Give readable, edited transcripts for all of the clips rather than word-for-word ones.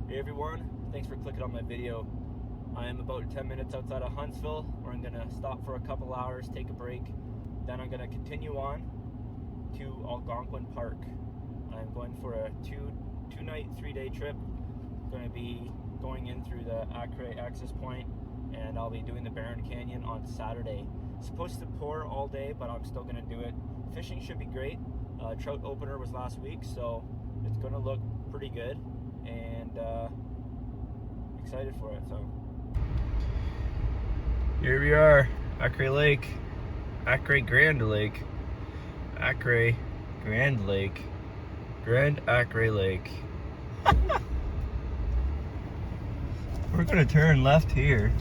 Hey everyone, thanks for clicking on my video. I am about 10 minutes outside of Huntsville, where I'm gonna stop for a couple hours, take a break. Then I'm gonna continue on to Algonquin Park. I'm going for a two-night, 3-day trip. I'm gonna be going in through the Acre access point, and I'll be doing the Barron Canyon on Saturday. It's supposed to pour all day, but I'm still gonna do it. Fishing should be great. Trout opener was last week, so it's gonna look pretty good, and excited for it. So here we are, Acre Lake, Acre Grand Lake, Acre Grand Lake, Grand Acre Lake. We're gonna turn left here.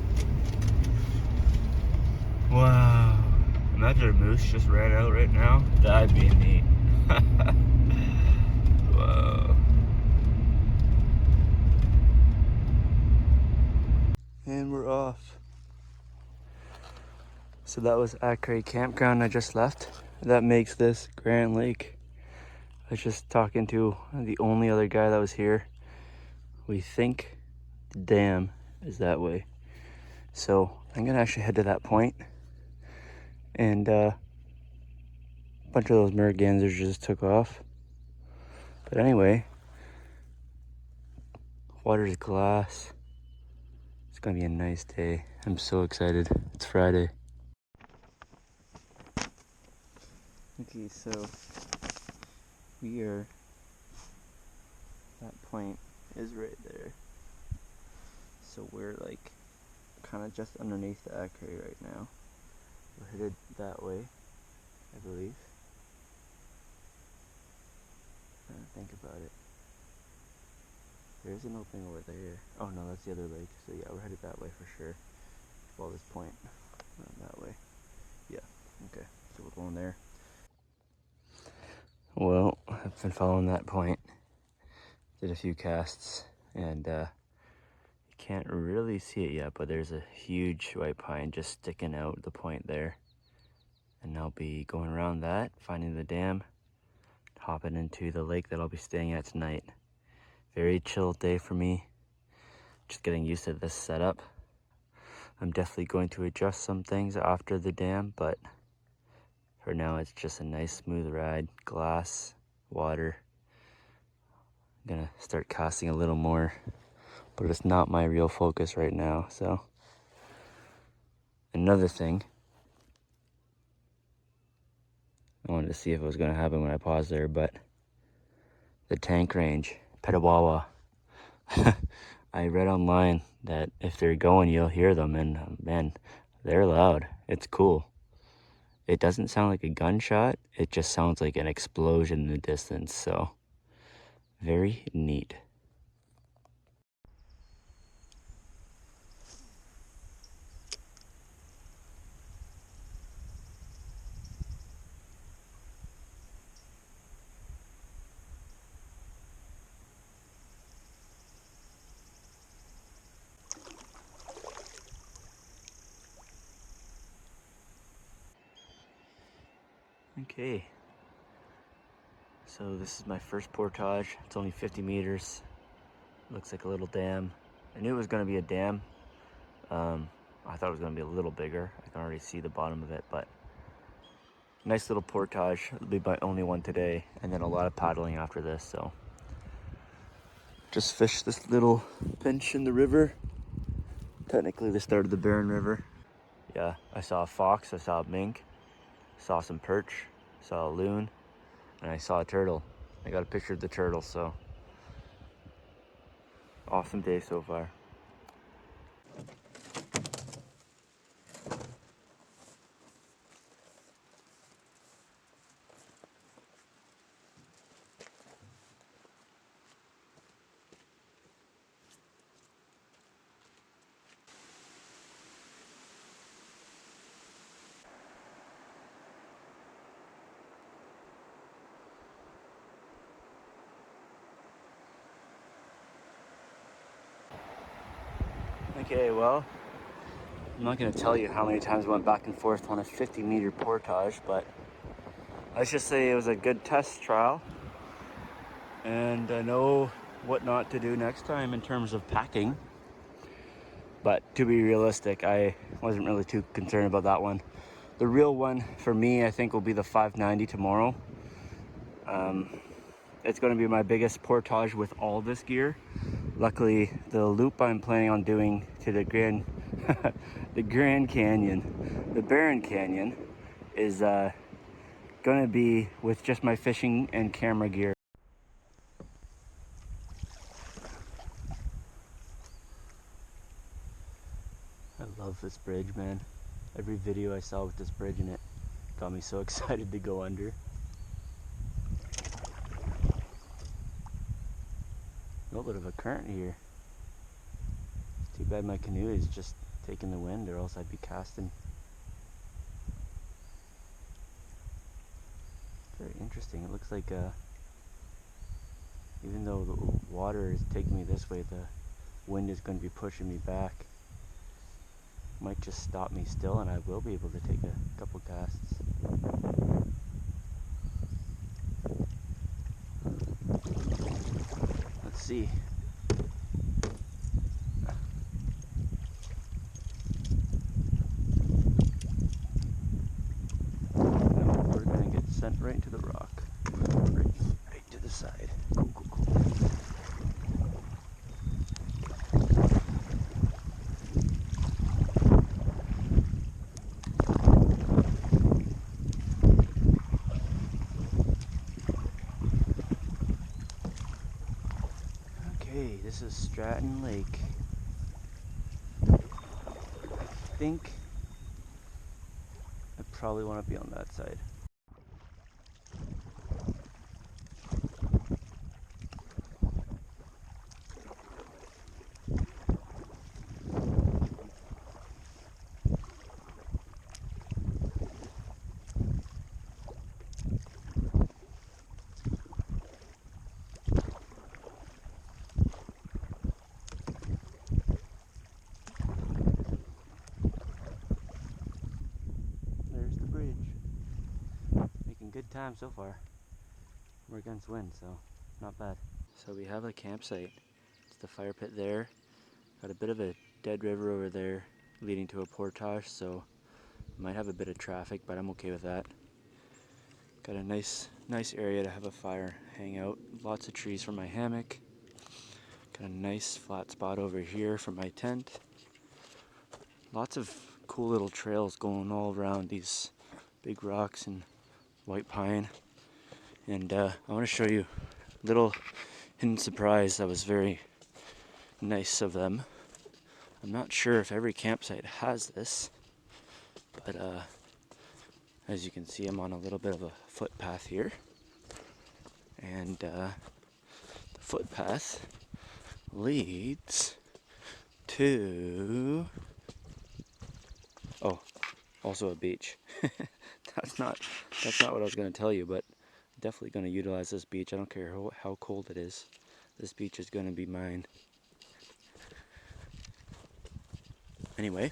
Wow, imagine a moose just ran out right now. That'd be neat. Whoa. And we're off. So that was Acre Campground I just left. That makes this Grand Lake. I was just talking to the only other guy that was here. We think the dam is that way. So I'm gonna actually head to that point, and a bunch of those mergansers just took off. But anyway, water's glass. It's gonna be a nice day. I'm so excited. It's Friday. Okay, so that point is right there. So we're like kind of just underneath the Acre right now. We're headed that way, I believe. Trying to think about it. There's an opening over there. Oh no, that's the other lake. So yeah, we're headed that way for sure. Follow this point. That way. Yeah, okay. So we're going there. Well, I've been following that point. Did a few casts, and you can't really see it yet, but there's a huge white pine just sticking out the point there. And I'll be going around that, finding the dam, hopping into the lake that I'll be staying at tonight. Very chill day for me. Just getting used to this setup. I'm definitely going to adjust some things after the dam, but for now it's just a nice smooth ride. Glass, water. I'm gonna start casting a little more, but it's not my real focus right now. So another thing, I wanted to see if it was gonna happen when I paused there, but the tank range, Petawawa. I read online that if they're going, you'll hear them, and man, they're loud. It's cool. It doesn't sound like a gunshot. It just sounds like an explosion in the distance. So very neat. Okay, so this is my first portage. It's only 50 meters. Looks like a little dam. I knew it was going to be a dam. I thought it was going to be a little bigger. I can already see the bottom of it, but nice little portage. It'll be my only one today, and then a lot of paddling after this. So just fished this little pinch in the river. Technically the start of the Barron River. Yeah, I saw a fox, I saw a mink, saw some perch, saw a loon, and I saw a turtle. I got a picture of the turtle, so awesome day so far. Okay, well, I'm not going to tell you how many times I went back and forth on a 50-meter portage, but let's just say it was a good test trial. And I know what not to do next time in terms of packing. But to be realistic, I wasn't really too concerned about that one. The real one for me, I think, will be the 590 tomorrow. It's going to be my biggest portage with all this gear. Luckily, the loop I'm planning on doing to the Grand Canyon, the Barren Canyon, is going to be with just my fishing and camera gear. I love this bridge, man. Every video I saw with this bridge in it got me so excited to go under. A little bit of a current here. It's too bad my canoe is just taking the wind, or else I'd be casting. Very interesting. It looks like even though the water is taking me this way, the wind is going to be pushing me back. Might just stop me still, and I will be able to take a couple casts. Let's see. No, we're gonna get sent right into the rock. Right to the side. Cool, cool, cool. Okay, this is Stratton Lake. I think I probably want to be on that side. There's the bridge. Making good time so far. We're against wind, so not bad. So we have a campsite. It's the fire pit there. Got a bit of a dead river over there leading to a portage, so might have a bit of traffic, but I'm okay with that. Got a nice area to have a fire, hang out. Lots of trees for my hammock. Got a nice flat spot over here for my tent. Lots of cool little trails going all around these big rocks and white pine. And I want to show you a little hidden surprise that was very nice of them. I'm not sure if every campsite has this, but as you can see, I'm on a little bit of a footpath here. And the footpath leads to, oh, also a beach. That's not what I was going to tell you, but definitely going to utilize this beach. I don't care how cold it is. This beach is going to be mine. Anyway,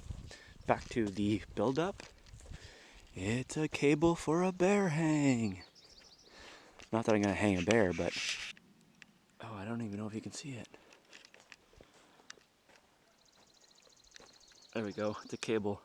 back to the build-up. It's a cable for a bear hang. Not that I'm going to hang a bear, but oh, I don't even know if you can see it. There we go. It's a cable.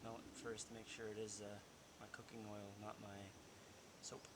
smell it first to make sure it is my cooking oil, not my soap.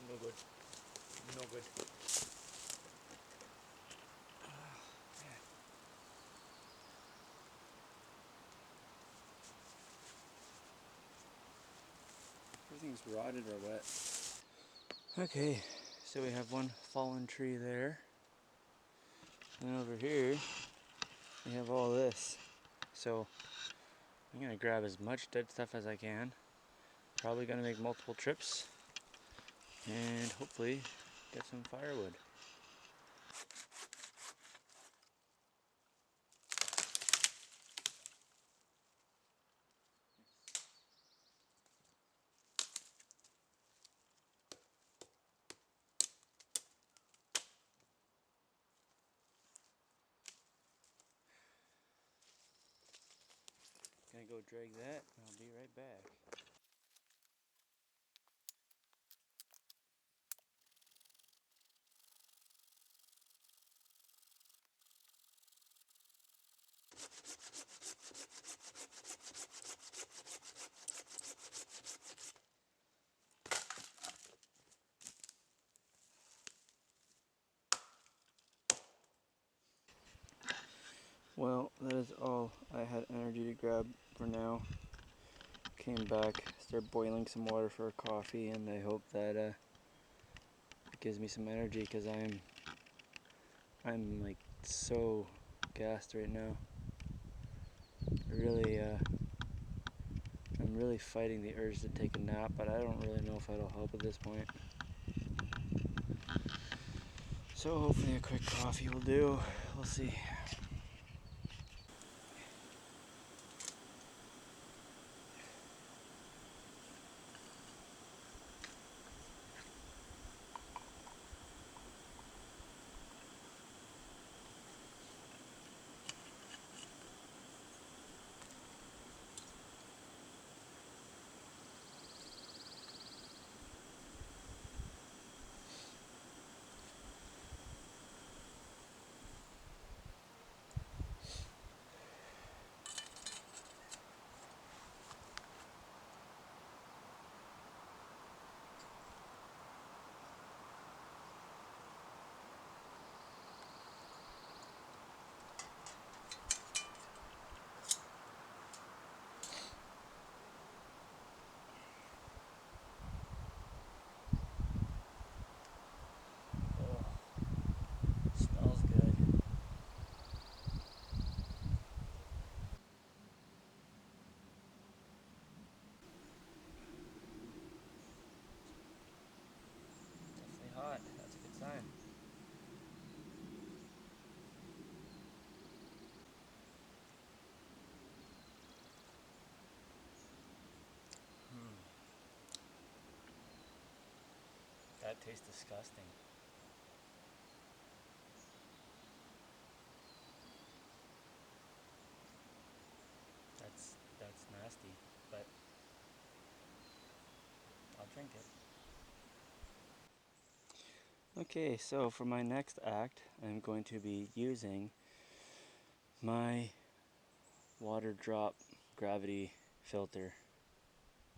No good. No good. Everything's rotted or wet. Okay, so we have one fallen tree there. And over here, we have all this. So I'm gonna grab as much dead stuff as I can. Probably gonna make multiple trips and hopefully get some firewood. Gonna go drag that and I'll be right back. Well, that is all I had energy to grab for now. Came back, started boiling some water for a coffee, and I hope that it gives me some energy because I'm like so gassed right now. Really, I'm really fighting the urge to take a nap, but I don't really know if it'll help at this point. So hopefully a quick coffee will do. We'll see. that tastes disgusting. That's nasty, but I'll drink it. Okay, so for my next act, I'm going to be using my water drop gravity filter.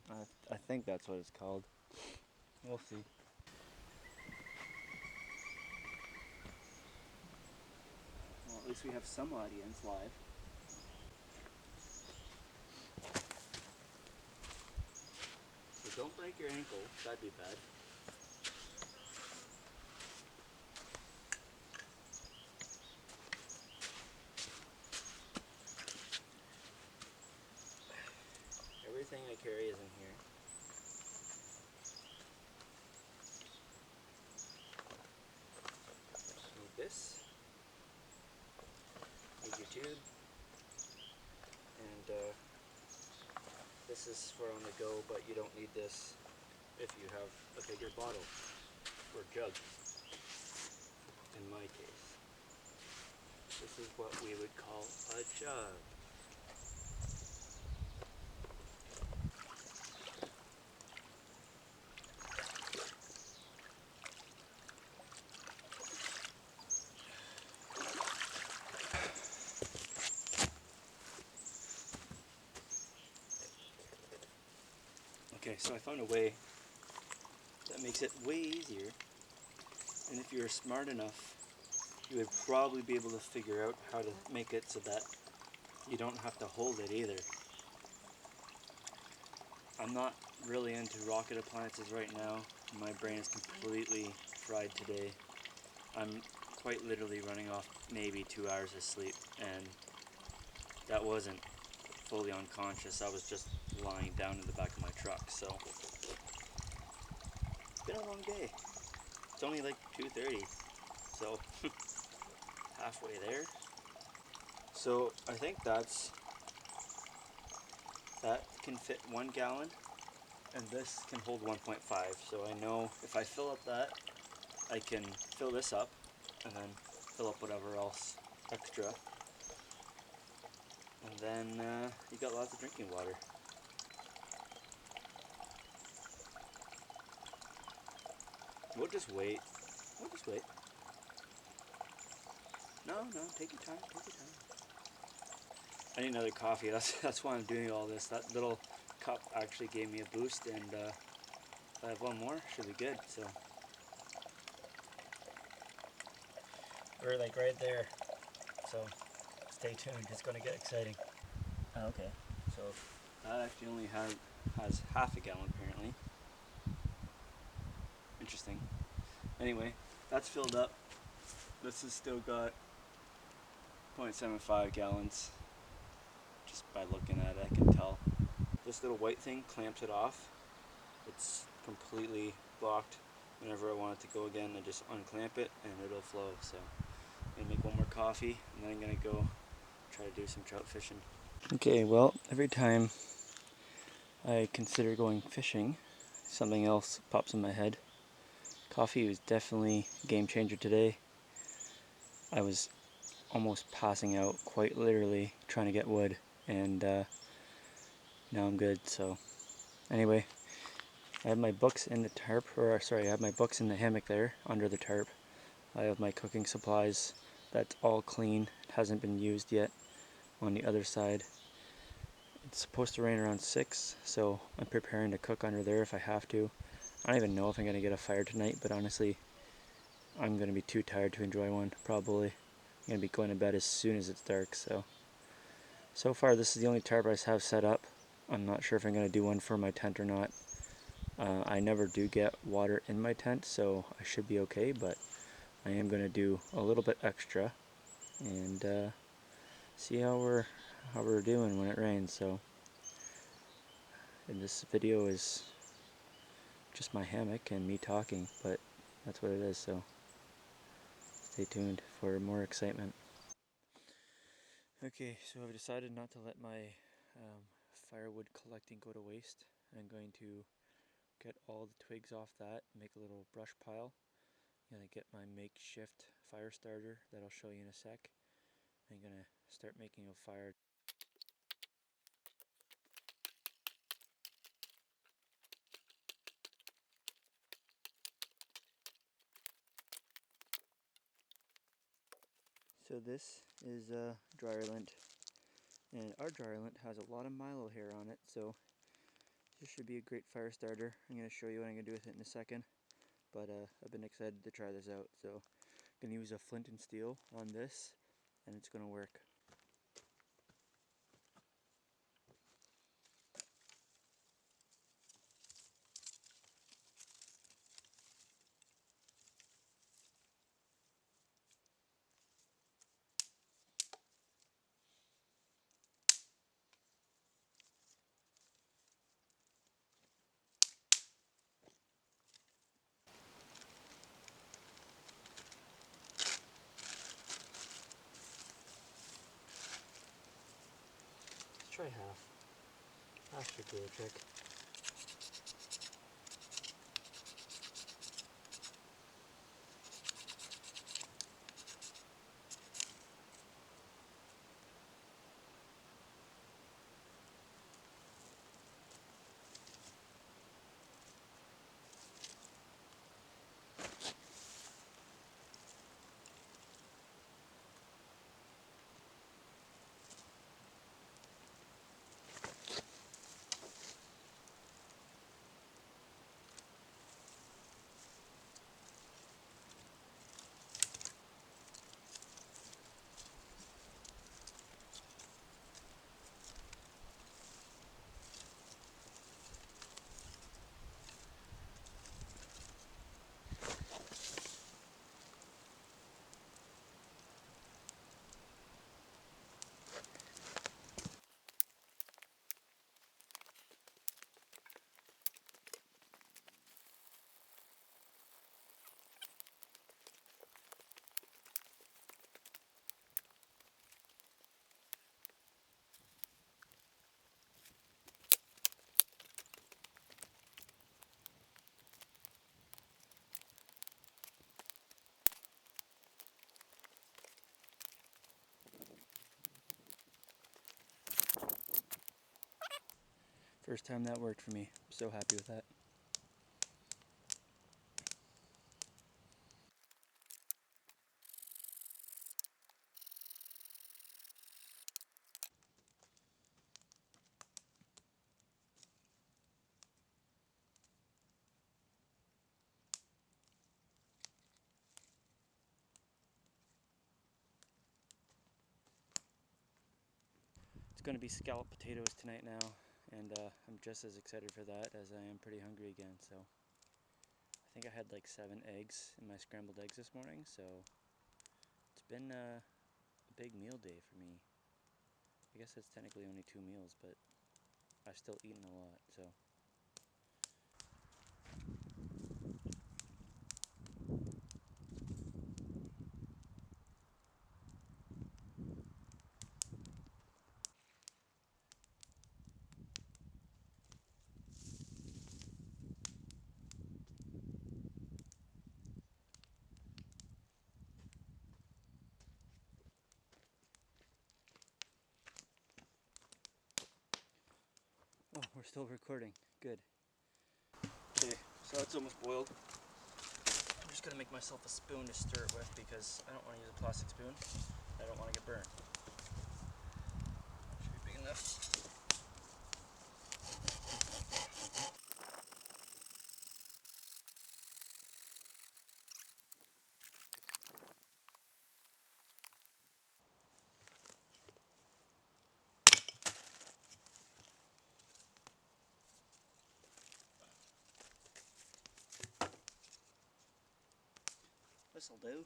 I think that's what it's called. We'll see. Well, at least we have some audience live. So don't break your ankle, that'd be bad. Everything I carry is in here. Need this. Need your tube. And this is for on the go, but you don't need this if you have a bigger bottle or jug. In my case, this is what we would call a jug. Okay, so I found a way that makes it way easier, and if you're smart enough, you would probably be able to figure out how to make it so that you don't have to hold it either. I'm not really into rocket appliances right now. My brain is completely fried today. I'm quite literally running off maybe 2 hours of sleep, and that wasn't fully unconscious. I was just lying down in the back of my truck, so it's been a long day. It's only like 2:30, so halfway there. So I think that can fit 1 gallon, and this can hold 1.5. So I know if I fill up that, I can fill this up, and then fill up whatever else extra. And then you got lots of drinking water. We'll just wait. We'll just wait. No, take your time, take your time. I need another coffee, that's why I'm doing all this. That little cup actually gave me a boost, and if I have one more, should be good, so. We're like right there, so stay tuned, it's gonna get exciting. Oh, okay, so that actually only has half a gallon apparently. Interesting. Anyway, that's filled up. This has still got 0.75 gallons. Just by looking at it, I can tell. This little white thing clamps it off. It's completely blocked. Whenever I want it to go again, I just unclamp it and it'll flow. So I'm gonna make one more coffee and then I'm gonna go try to do some trout fishing. Okay, well, every time I consider going fishing, something else pops in my head. Coffee was definitely a game changer today. I was almost passing out, quite literally, trying to get wood, and now I'm good. So anyway, I have my books in the tarp, or sorry, I have my books in the hammock there under the tarp. I have my cooking supplies. That's all clean. It hasn't been used yet on the other side. It's supposed to rain around 6, so I'm preparing to cook under there if I have to. I don't even know if I'm going to get a fire tonight, but honestly, I'm going to be too tired to enjoy one, probably. I'm going to be going to bed as soon as it's dark, so far this is the only tarp I have set up. I'm not sure if I'm going to do one for my tent or not. I never do get water in my tent, so I should be okay, but I am going to do a little bit extra and see how we're doing when it rains. So, and this video is just my hammock and me talking, but that's what it is, so stay tuned for more excitement. Okay, so I've decided not to let my firewood collecting go to waste. I'm going to get all the twigs off that, make a little brush pile. I'm gonna get my makeshift fire starter that I'll show you in a sec. I'm gonna start making a fire. So this is dryer lint, and our dryer lint has a lot of milo hair on it, so this should be a great fire starter. I'm going to show you what I'm going to do with it in a second, but I've been excited to try this out. So I'm going to use a flint and steel on this, and it's going to work. Let's try half. Half should do a trick. First time that worked for me. I'm so happy with that. It's going to be scalloped potatoes tonight now, and I'm just as excited for that as I am pretty hungry again. So I think I had like 7 eggs in my scrambled eggs this morning, so it's been a big meal day for me. I guess it's technically only 2 meals, but I've still eaten a lot, so. Oh, we're still recording. Good. Okay, so it's almost boiled. I'm just gonna make myself a spoon to stir it with because I don't want to use a plastic spoon. I don't want to get burned. Should be big enough. This'll do.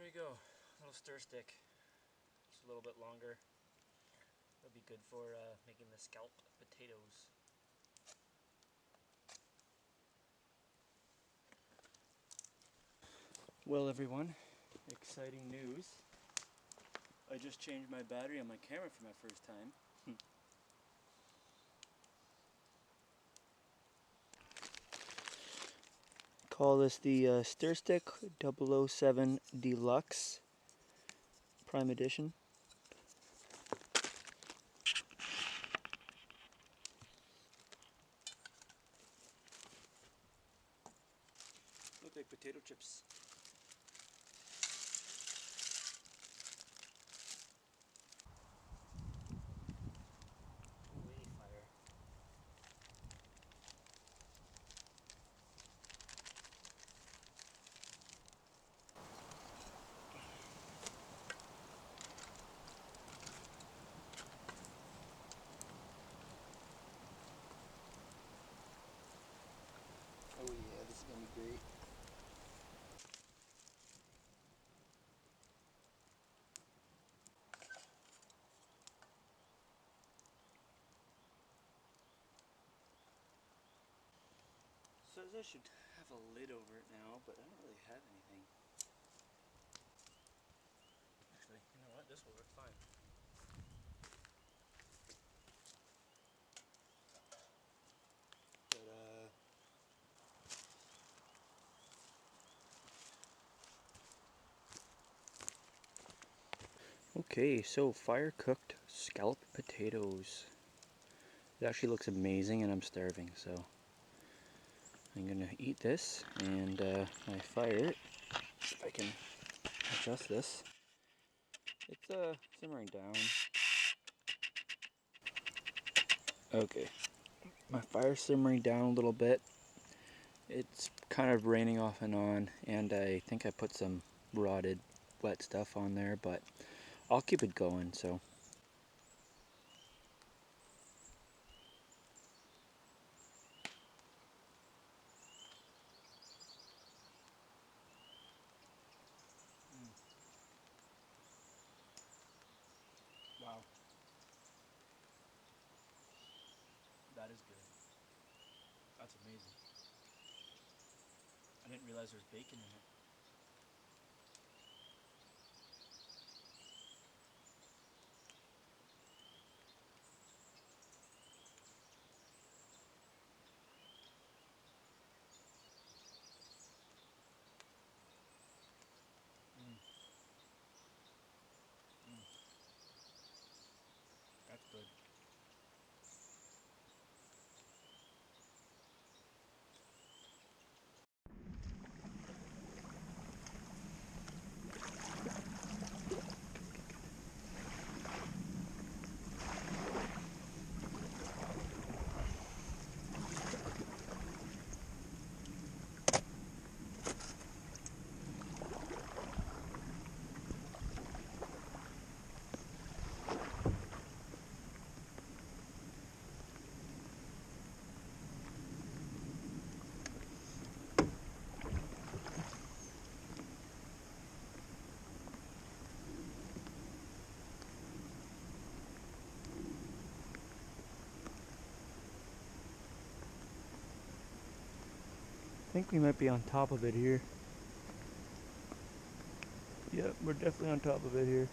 There you go, little stir stick. It's a little bit longer. It'll be good for making the scalloped potatoes. Well everyone, exciting news. I just changed my battery on my camera for my first time. Call this the Stir Stick 007 Deluxe Prime Edition. Look like potato chips. Way fire. Oh yeah, this is gonna be great. So I should have a lid over it now, but I don't really have anything. Actually, you know what? This will work fine. But okay, so fire cooked scalloped potatoes. It actually looks amazing and I'm starving, so I'm gonna eat this and I fire it. If I can adjust this. It's simmering down. Okay, my fire's simmering down a little bit. It's kind of raining off and on, and I think I put some rotted wet stuff on there, but I'll keep it going, so. Wow. That is good. That's amazing. I didn't realize there's bacon in it. That's good. I think we might be on top of it here. Yeah, we're definitely on top of it here.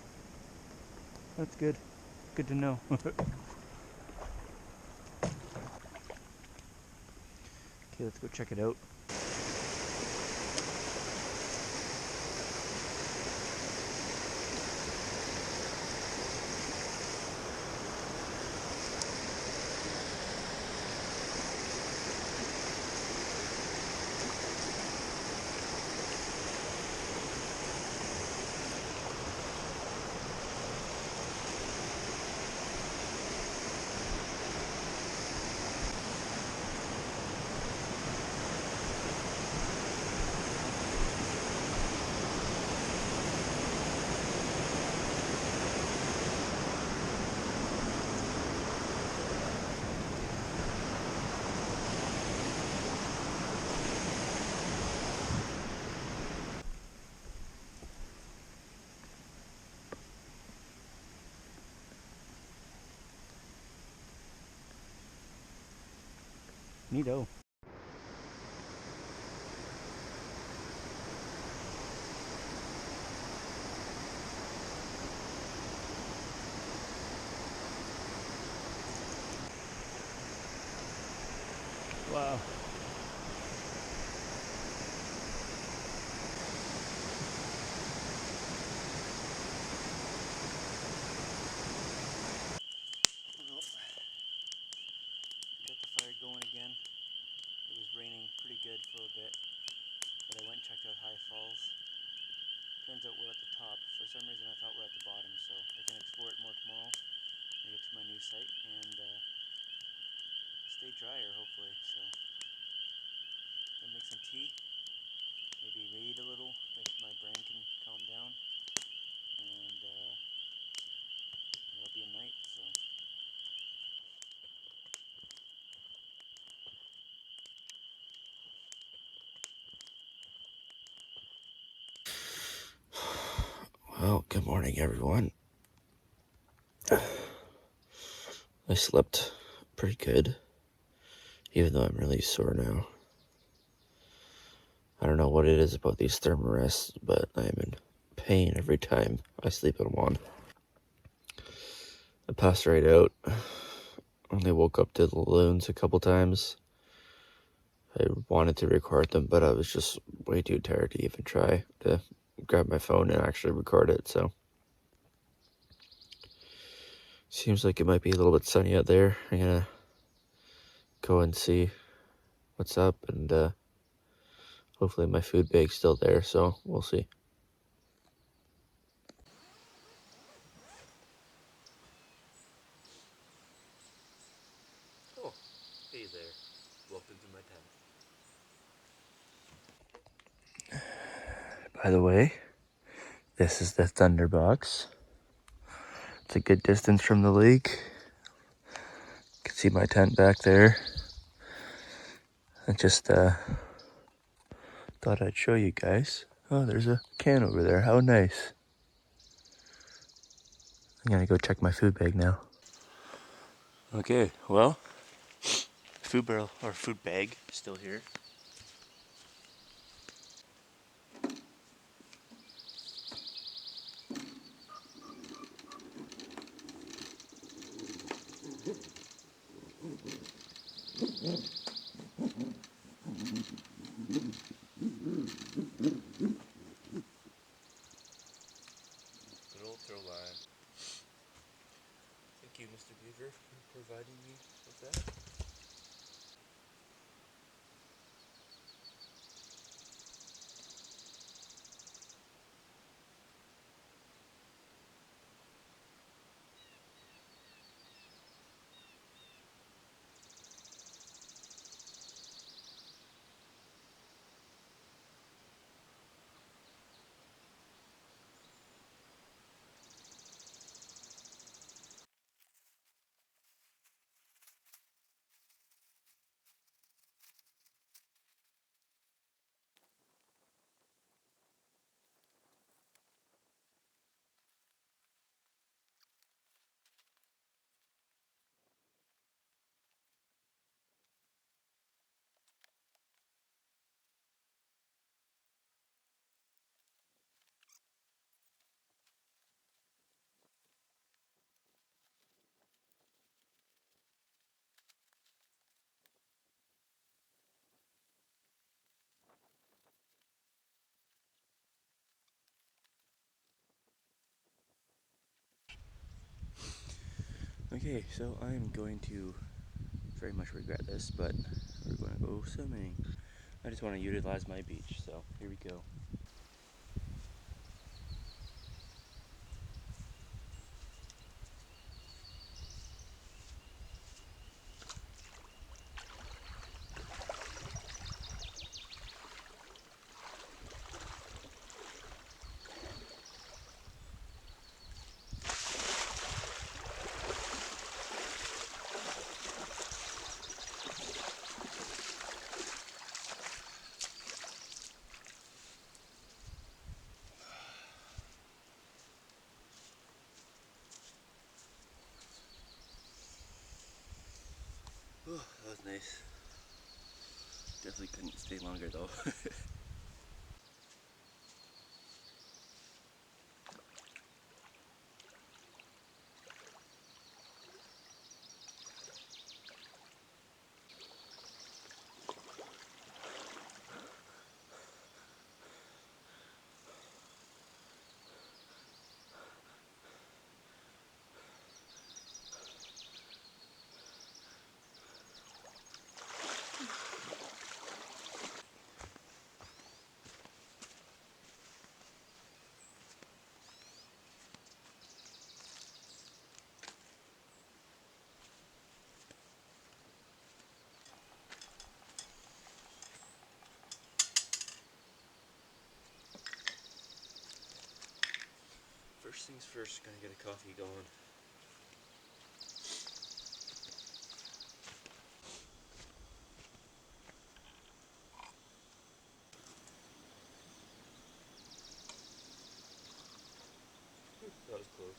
That's good. Good to know. Okay, let's go check it out. Neato. Wow. Well, got the fire going again. It was raining pretty good for a bit, but I went and checked out High Falls. Turns out we're at the top. For some reason I thought we're at the bottom, so I can explore it more tomorrow when I get to my new site and stay drier hopefully. So gonna make some tea, maybe read a little if my brain can calm down, and it'll be a night. So well, good morning everyone. I slept pretty good, even though I'm really sore now. I don't know what it is about these thermarests, but I'm in pain every time I sleep in one. I passed right out. Only woke up to the loons a couple times. I wanted to record them, but I was just way too tired to even try to grab my phone and actually record it, so. Seems like it might be a little bit sunny out there. I'm gonna go and see what's up, and hopefully my food bag's still there, so we'll see. Oh, hey there. Welcome to my tent. By the way, this is the Thunderbox. It's a good distance from the lake. You can see my tent back there. I just thought I'd show you guys. Oh, there's a can over there. How nice. I'm gonna go check my food bag now. Okay, well, food barrel or food bag still here. Good old throw line. Thank you, Mr. Beaver, for providing me with that. Okay, so I'm going to very much regret this, but we're going to go swimming. I just want to utilize my beach, so here we go. Oh, that was nice. Definitely couldn't stay longer though. First things first, gonna get a coffee going. That was close.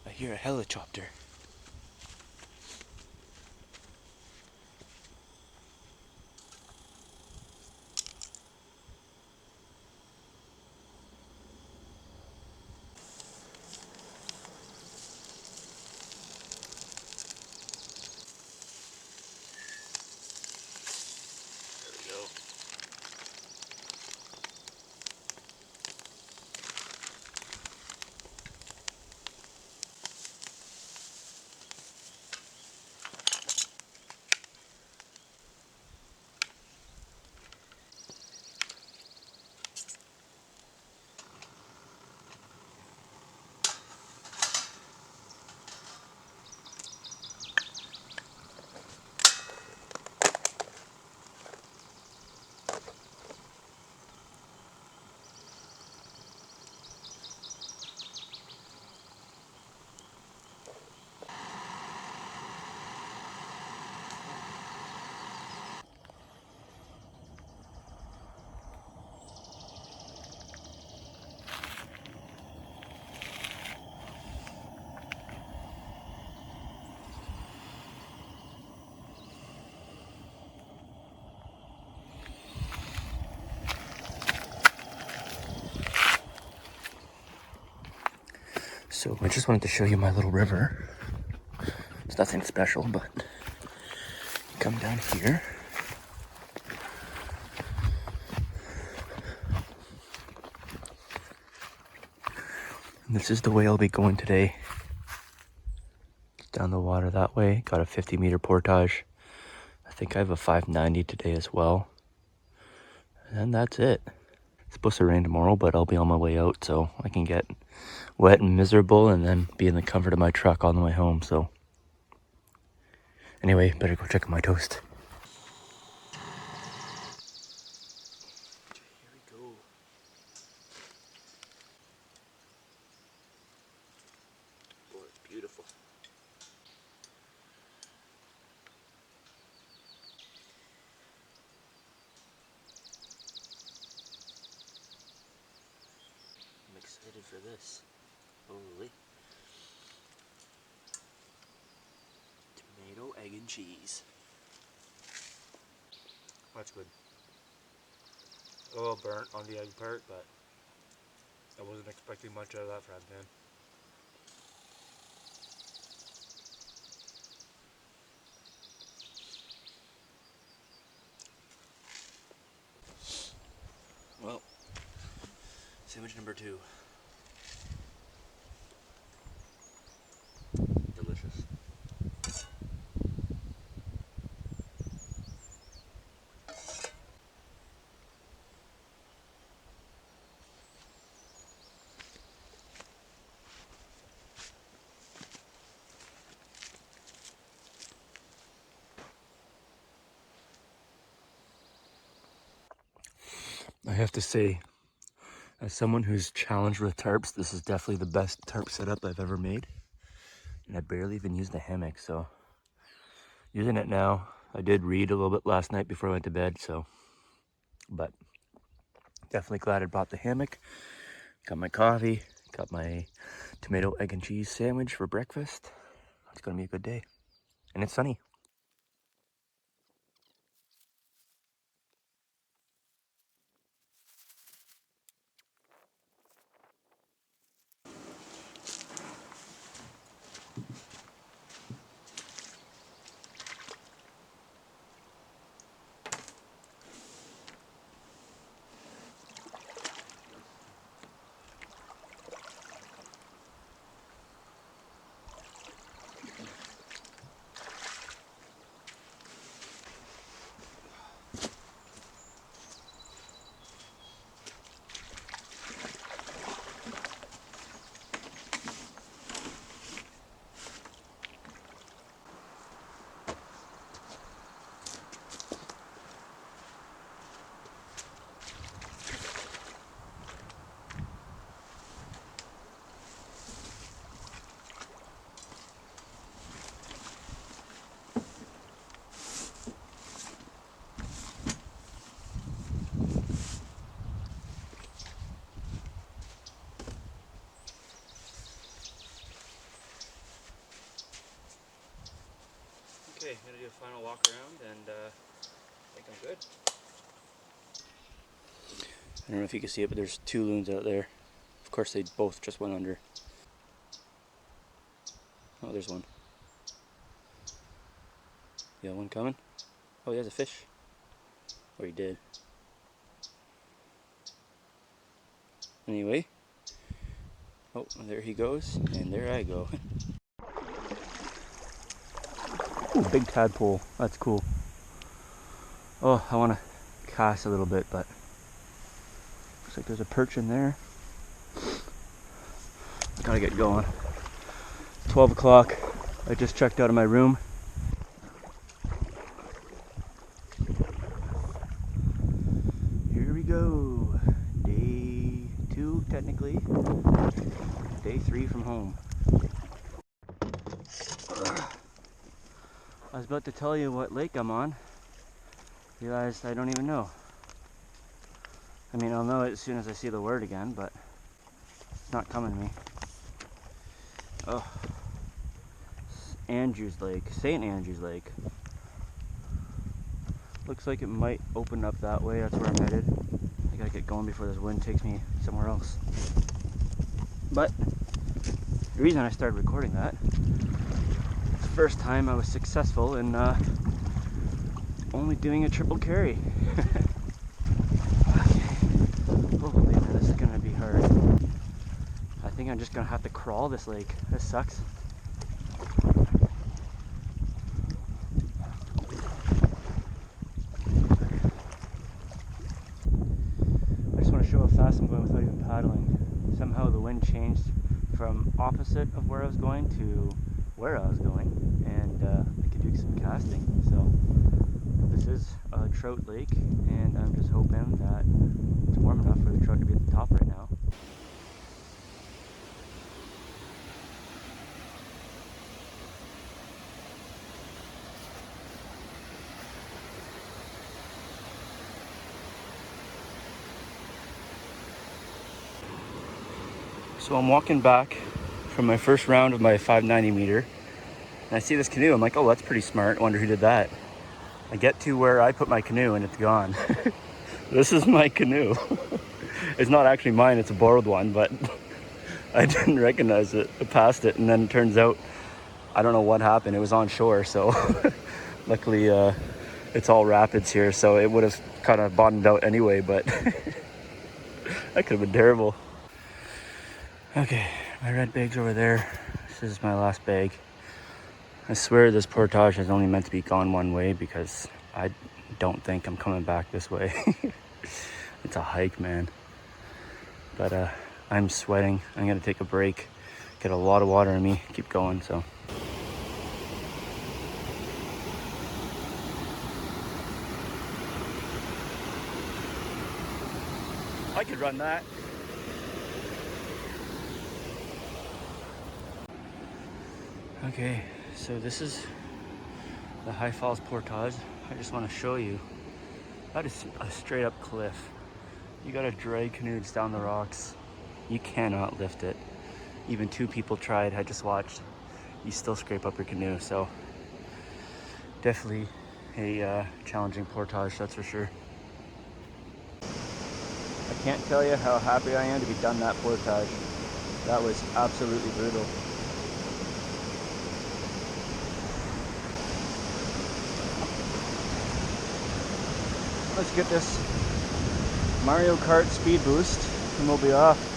I hear a helicopter. There we go. So I just wanted to show you my little river. It's nothing special, but come down here. And this is the way I'll be going today. Down the water that way. Got a 50-meter portage. I think I have a 590 today as well. And that's it. It's supposed to rain tomorrow, but I'll be on my way out so I can get wet and miserable and then be in the comfort of my truck on the way home. So anyway, better go check on my toast. Here we go. Boy, it's beautiful. I'm excited for this. Holy. Tomato, egg, and cheese. That's good. A little burnt on the egg part, but I wasn't expecting much out of that front end. I have to say, as someone who's challenged with tarps, this is definitely the best tarp setup I've ever made. And I barely even used the hammock, so using it now. I did read a little bit last night before I went to bed, so, but definitely glad I brought the hammock. Got my coffee, got my tomato, egg, and cheese sandwich for breakfast. It's gonna be a good day. And it's sunny. Okay, I'm gonna do a final walk around and I think I'm good. I don't know if you can see it, but there's 2 loons out there. Of course, they both just went under. Oh, there's one. Yeah, one coming. Oh, he has a fish. Or he did. Anyway. Oh, there he goes, and there I go. Ooh, big tadpole. That's cool. Oh, I want to cast a little bit, but looks like there's a perch in there. Gotta get going. 12 o'clock. I just checked out of my room. Here we go. Day 2, technically. Day 3 from home. I was about to tell you what lake I'm on. Realized I don't even know. I mean, I'll know it as soon as I see the word again, but it's not coming to me. Oh. Andrews Lake. St. Andrews Lake. Looks like it might open up that way. That's where I'm headed. I gotta get going before this wind takes me somewhere else. But the reason I started recording that, the first time I was successful in only doing a triple carry. Okay. Holy man, this is gonna be hard. I think I'm just gonna have to crawl this lake. This sucks. I just want to show how fast I'm going without even paddling. Somehow the wind changed from opposite of where I was going to where I was going, and I could do some casting. So this is a trout lake, and I'm just hoping that it's warm enough for the trout to be at the top right now. So I'm walking back from my first round of my 590 meter, and I see this canoe. I'm like, oh, that's pretty smart. I wonder who did that. I get to where I put my canoe and it's gone. This is my canoe. It's not actually mine, it's a borrowed one, but I didn't recognize it. I passed it, and then it turns out, I don't know what happened. It was on shore, so luckily it's all rapids here, so it would have kind of bottomed out anyway, but that could have been terrible. Okay, my red bag's over there. This is my last bag. I swear this portage is only meant to be gone one way because I don't think I'm coming back this way. It's a hike, man. But I'm sweating. I'm gonna take a break, get a lot of water in me, keep going, so. I could run that. Okay, so this is the High Falls Portage. I just want to show you. That is a straight up cliff. You gotta drag canoes down the rocks. You cannot lift it. Even 2 people tried, I just watched. You still scrape up your canoe, so definitely a challenging portage, that's for sure. I can't tell you how happy I am to be done that portage. That was absolutely brutal. Let's get this Mario Kart speed boost and we'll be off.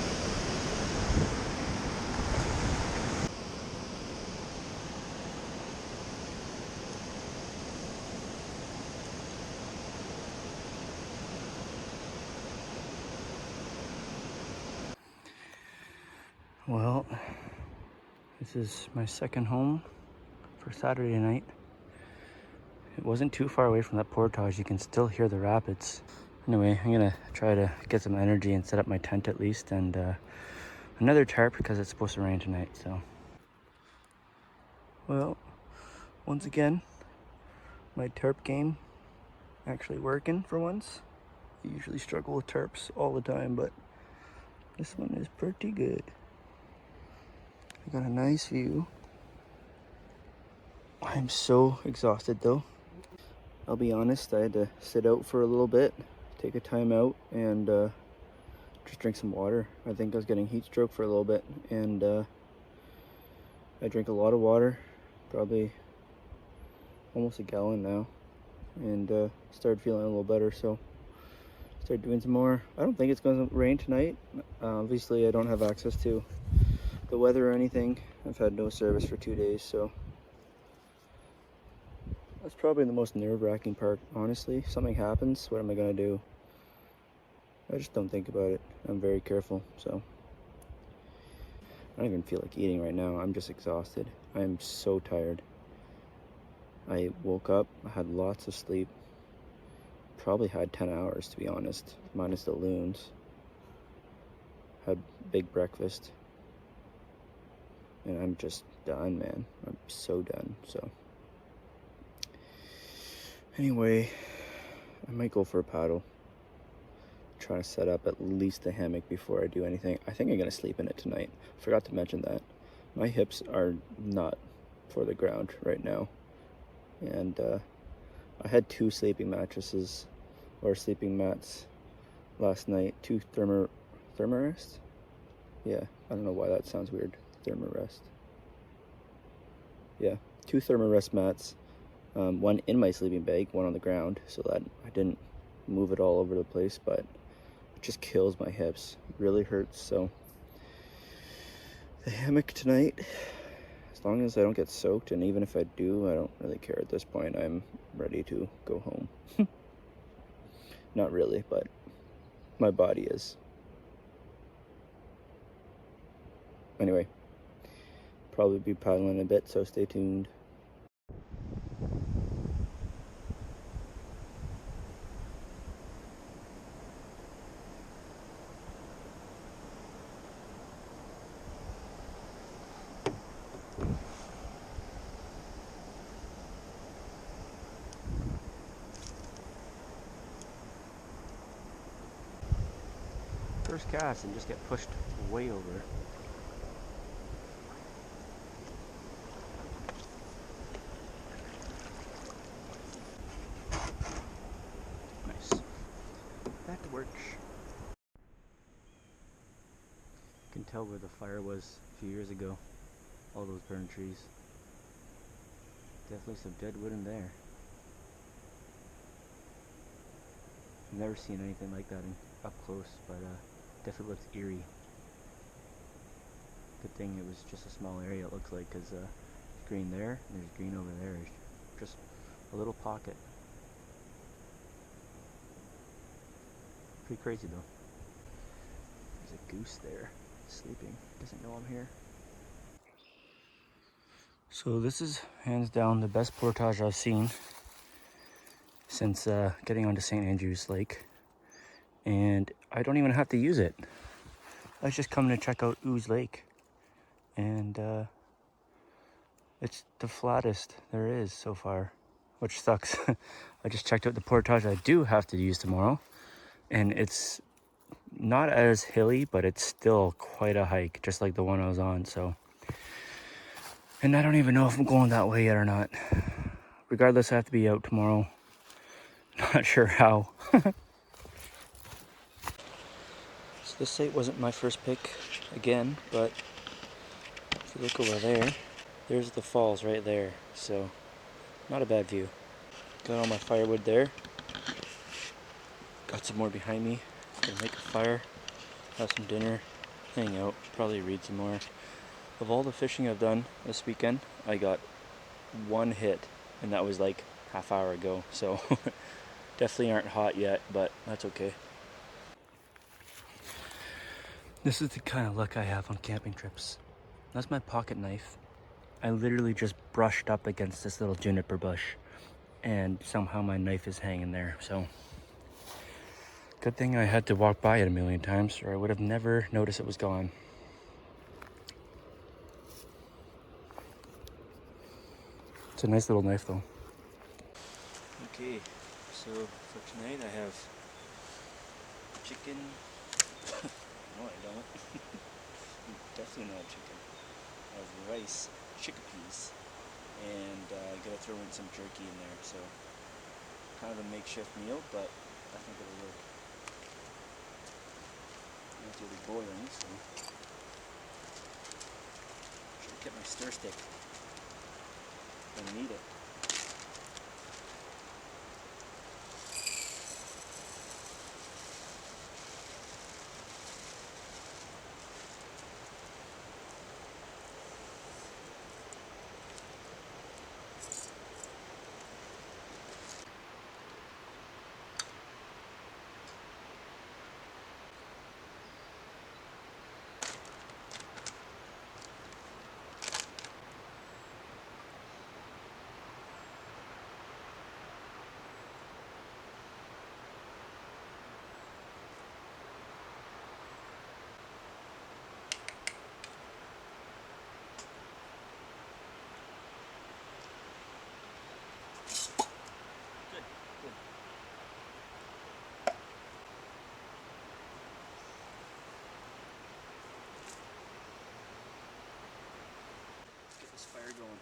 Well, this is my second home for Saturday night. It wasn't too far away from that portage. You can still hear the rapids. Anyway, I'm gonna try to get some energy and set up my tent at least, and another tarp because it's supposed to rain tonight, so. Well, once again, my tarp game actually working for once. I usually struggle with tarps all the time, but this one is pretty good. I got a nice view. I'm so exhausted though. I'll be honest, I had to sit out for a little bit, take a time out, and just drink some water. I think I was getting heat stroke for a little bit, and I drink a lot of water, probably almost a gallon now, and started feeling a little better, so started doing some more. I don't think it's going to rain tonight. Obviously I don't have access to the weather or anything. I've had no service for 2 days, so that's probably the most nerve-wracking part, honestly. If something happens, what am I gonna do? I just don't think about it. I'm very careful, so. I don't even feel like eating right now. I'm just exhausted. I'm so tired. I woke up, I had lots of sleep. Probably had 10 hours, to be honest, minus the loons. Had big breakfast. And I'm just done, man. I'm so done, so. Anyway, I might go for a paddle. Try to set up at least the hammock before I do anything. I think I'm gonna sleep in it tonight. Forgot to mention that. My hips are not for the ground right now. And I had 2 sleeping mattresses or sleeping mats last night. 2 Thermarest? Yeah, I don't know why that sounds weird. Thermarest. Yeah, 2 Thermarest mats. One in my sleeping bag, one on the ground, so that I didn't move it all over the place, but it just kills my hips. It really hurts, so the hammock tonight, as long as I don't get soaked, and even if I do, I don't really care at this point. I'm ready to go home. Not really, but my body is. Anyway, probably be paddling a bit, so stay tuned. First cast and just get pushed way over. Nice. That works. You can tell where the fire was a few years ago. All those burned trees. Definitely some dead wood in there. I've never seen anything like that up close, but definitely looks eerie. Good thing it was just a small area, it looks like, because there's green there, and there's green over there. Just a little pocket. Pretty crazy though. There's a goose there, sleeping. Doesn't know I'm here. So this is hands down the best portage I've seen since getting onto St. Andrews Lake. and I don't even have to use it. I was just coming to check out Ooze Lake, and it's the flattest there is so far, which sucks. I just checked out the portage I do have to use tomorrow, and it's not as hilly, but it's still quite a hike, just like the one I was on. So, and I don't even know if I'm going that way yet or not. Regardless, I have to be out tomorrow. Not sure how. So this site wasn't my first pick again, but if you look over there, there's the falls right there. So not a bad view. Got all my firewood there. Got some more behind me. Gonna make a fire, have some dinner, hang out, probably read some more. Of all the fishing I've done this weekend, I got one hit, and that was like half hour ago. So definitely aren't hot yet, but that's okay. This is the kind of luck I have on camping trips. That's my pocket knife. I literally just brushed up against this little juniper bush, and somehow my knife is hanging there. So good thing I had to walk by it a million times, or I would have never noticed it was gone. It's a nice little knife though. Okay, so for tonight I have chicken. No, I don't. Definitely not chicken. I have rice, chickpeas, and I gotta throw in some jerky in there. So kind of a makeshift meal, but I think it'll work. It's already boiling, so should have kept my stir stick. I need it. Get this fire going.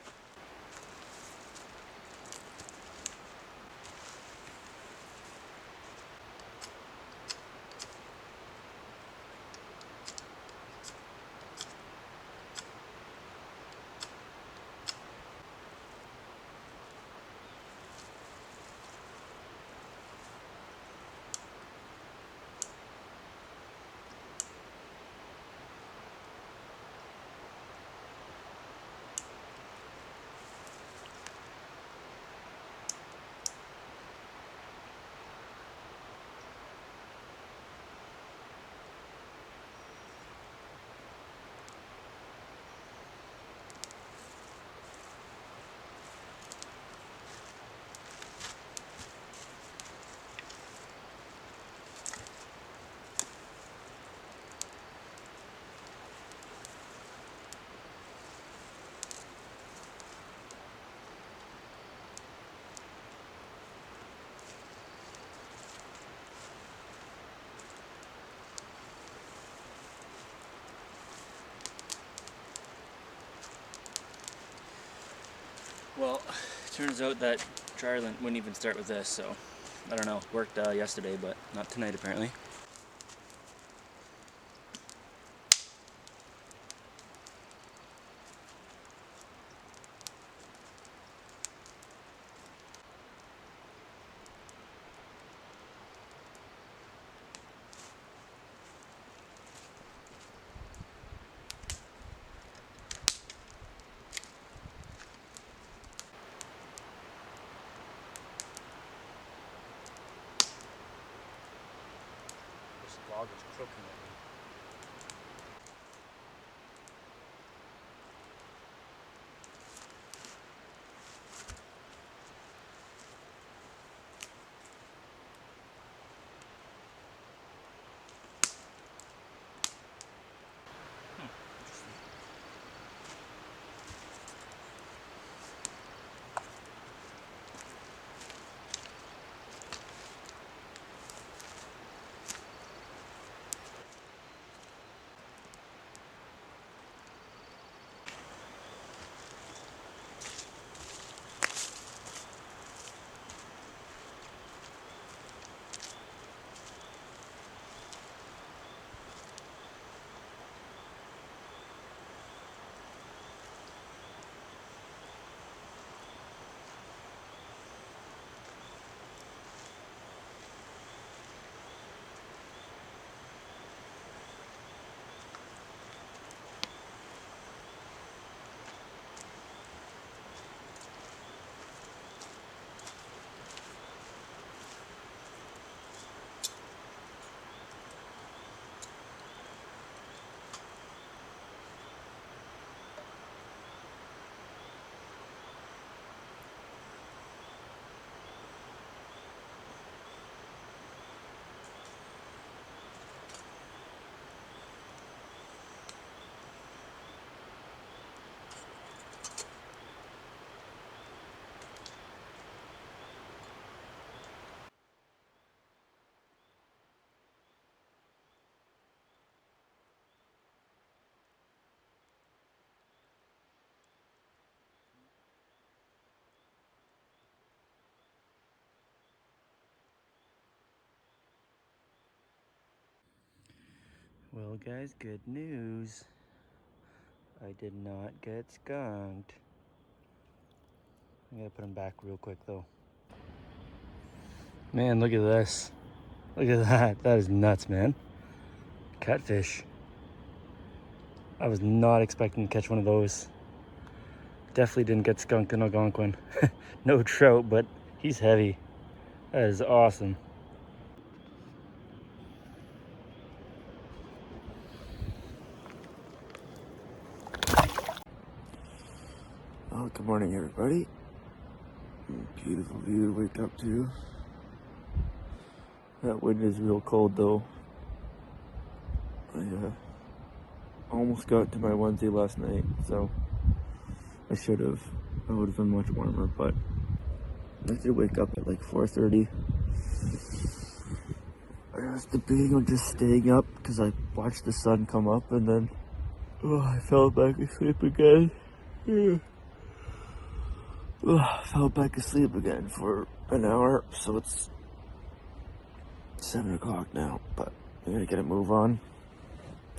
Well, turns out that dryland wouldn't even start with this, so I don't know. Worked yesterday, but not tonight apparently. This log is croaking at me. Well guys, good news. I did not get skunked. I gotta put him back real quick though. Man, look at this. Look at that. That is nuts, man. Catfish. I was not expecting to catch one of those. Definitely didn't get skunked in Algonquin. No trout, but he's heavy. That is awesome. Oh, good morning, everybody. Beautiful view to wake up to. That wind is real cold, though. I almost got to my onesie last night, so I should have. I would have been much warmer, but I did wake up at like 4:30. I was debating on just staying up because I watched the sun come up, and then I fell back asleep again. Fell back asleep again for an hour, so it's 7 o'clock now, but I gotta get a move on,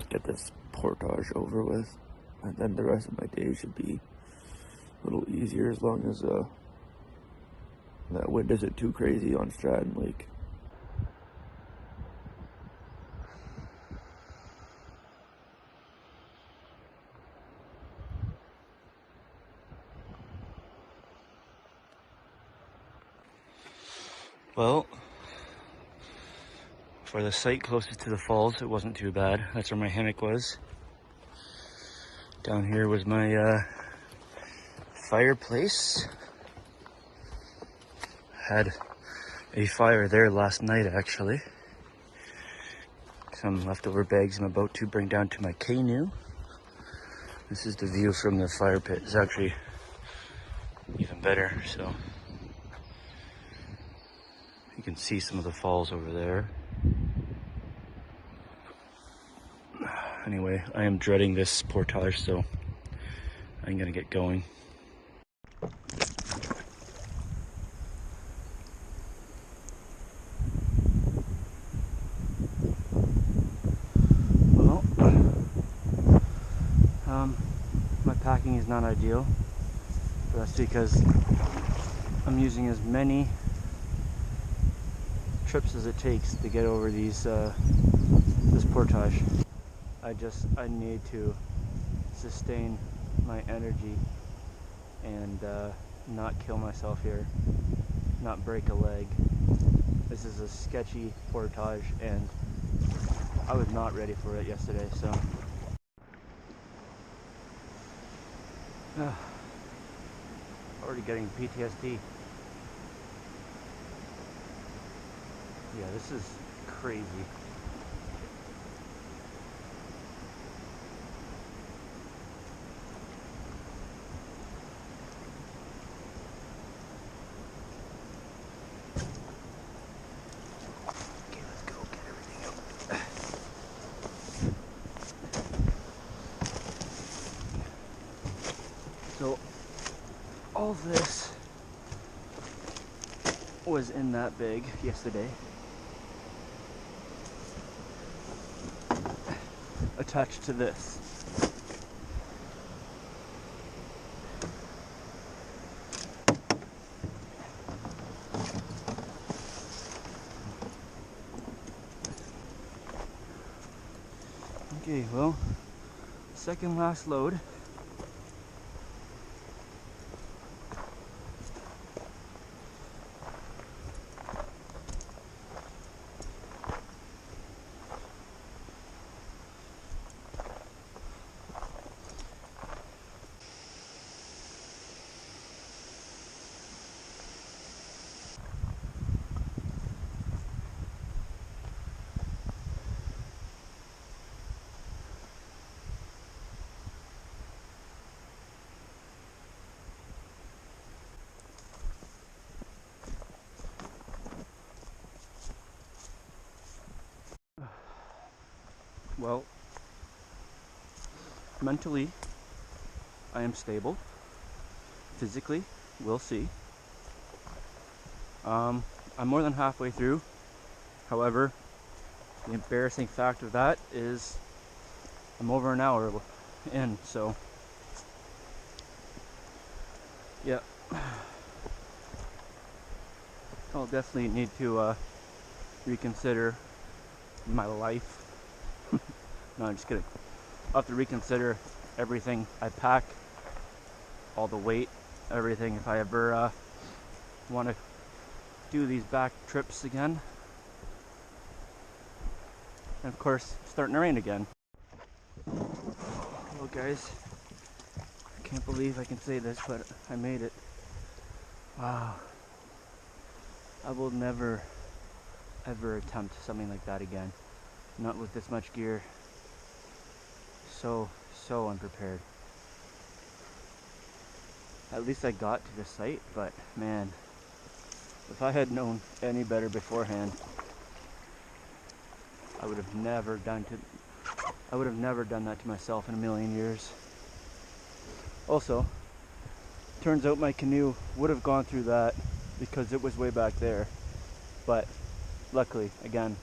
get this portage over with, and then the rest of my day should be a little easier as long as that wind isn't too crazy on Stratton Lake. Well, for the site closest to the falls, it wasn't too bad. That's where my hammock was. Down here was my fireplace. Had a fire there last night, actually. Some leftover bags I'm about to bring down to my canoe. This is the view from the fire pit. It's actually even better, so you can see some of the falls over there. Anyway, I am dreading this portage, so I'm gonna get going. Well, my packing is not ideal, but that's because I'm using as many trips as it takes to get over these this portage. I need to sustain my energy and not kill myself here, not break a leg. This is a sketchy portage and I was not ready for it yesterday, so already getting PTSD. Yeah, this is crazy. Okay, let's go get everything out. So, all of this was in that bag yesterday. Attached to this. Okay, well, second last load. Well, mentally, I am stable. Physically, we'll see. I'm more than halfway through. However, the embarrassing fact of that is I'm over an hour in, so yeah. I'll definitely need to reconsider my life. No, I'm just kidding. I'll have to reconsider everything I pack, all the weight, everything, if I ever want to do these back trips again. And of course, it's starting to rain again. Hello guys, I can't believe I can say this, but I made it. Wow. I will never ever attempt something like that again. Not with this much gear. So unprepared. At least I got to the site, but man, if I had known any better beforehand, I would have never done that to myself in a million years. Also, turns out my canoe would have gone through that because it was way back there. But luckily, again,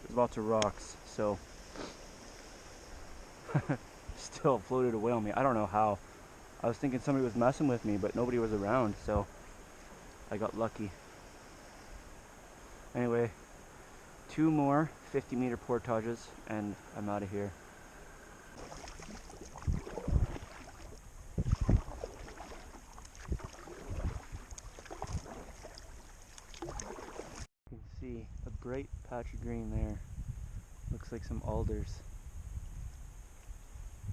there's lots of rocks, so still floated away on me. I don't know how. I was thinking somebody was messing with me, but nobody was around, so I got lucky. Anyway, 2 more 50-meter portages, and I'm out of here. You can see a bright patch of green there. Looks like some alders.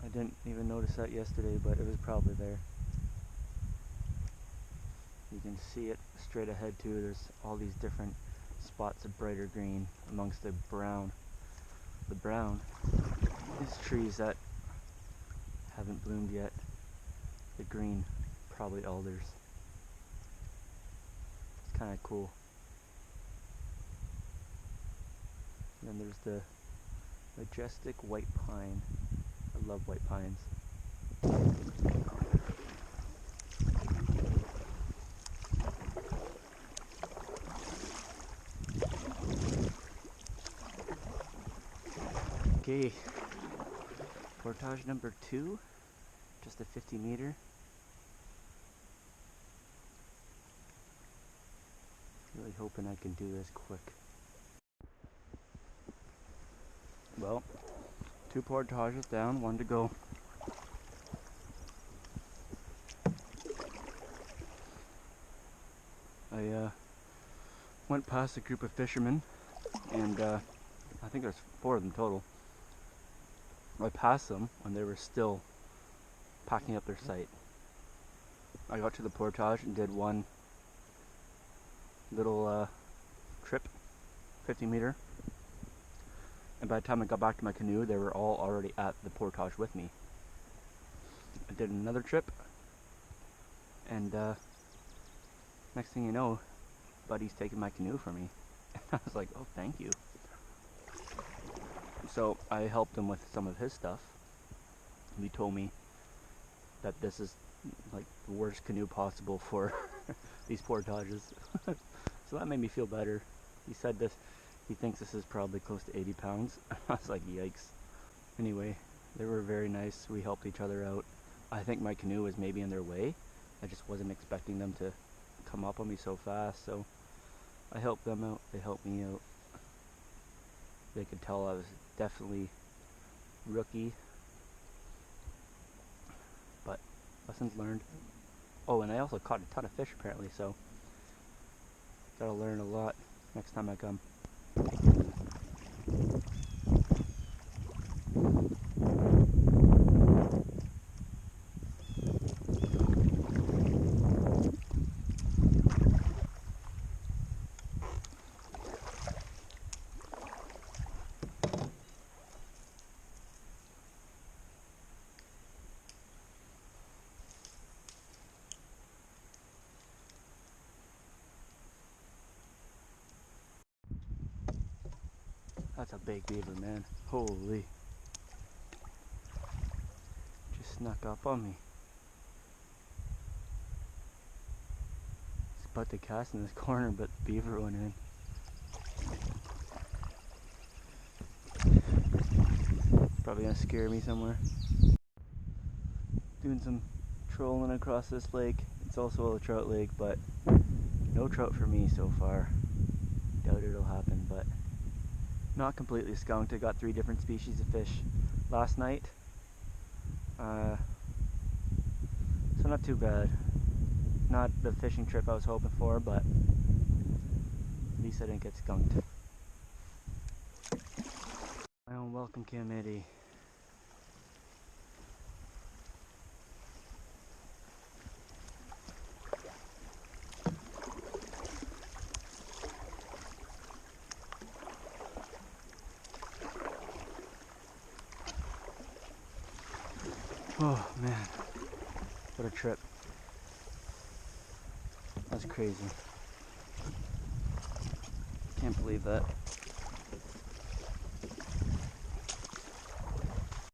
I didn't even notice that yesterday, but it was probably there. You can see it straight ahead too. There's all these different spots of brighter green amongst the brown. The brown is trees that haven't bloomed yet. The green, probably alders. It's kind of cool. And then there's the majestic white pine. I love white pines. Okay, portage number 2, just a 50-meter. Really hoping I can do this quick. Well, 2 portages down, 1 to go. I went past a group of fishermen, and I think there's 4 of them total. I passed them when they were still packing up their site. I got to the portage and did 1 little trip, 50-meter. And by the time I got back to my canoe, they were all already at the portage with me. I did another trip, and next thing you know, Buddy's taking my canoe from me. I was like, oh, thank you. So I helped him with some of his stuff. He told me that this is like the worst canoe possible for these portages. So that made me feel better. He said he thinks this is probably close to 80 pounds. I was like, yikes. Anyway, they were very nice. We helped each other out. I think my canoe was maybe in their way. I just wasn't expecting them to come up on me so fast, so I helped them out. They helped me out. They could tell I was definitely rookie, but lessons learned. Oh, and I also caught a ton of fish apparently, so gotta learn a lot next time I come. That's a big beaver, man. Holy. Just snuck up on me. It's about to cast in this corner, but the beaver went in. Probably gonna scare me somewhere. Doing some trolling across this lake. It's also a trout lake, but no trout for me so far. Doubt it'll happen, but not completely skunked. I got 3 different species of fish last night. So not too bad. Not the fishing trip I was hoping for, but at least I didn't get skunked. My own welcome committee. Oh man, what a trip. That's crazy. Can't believe that.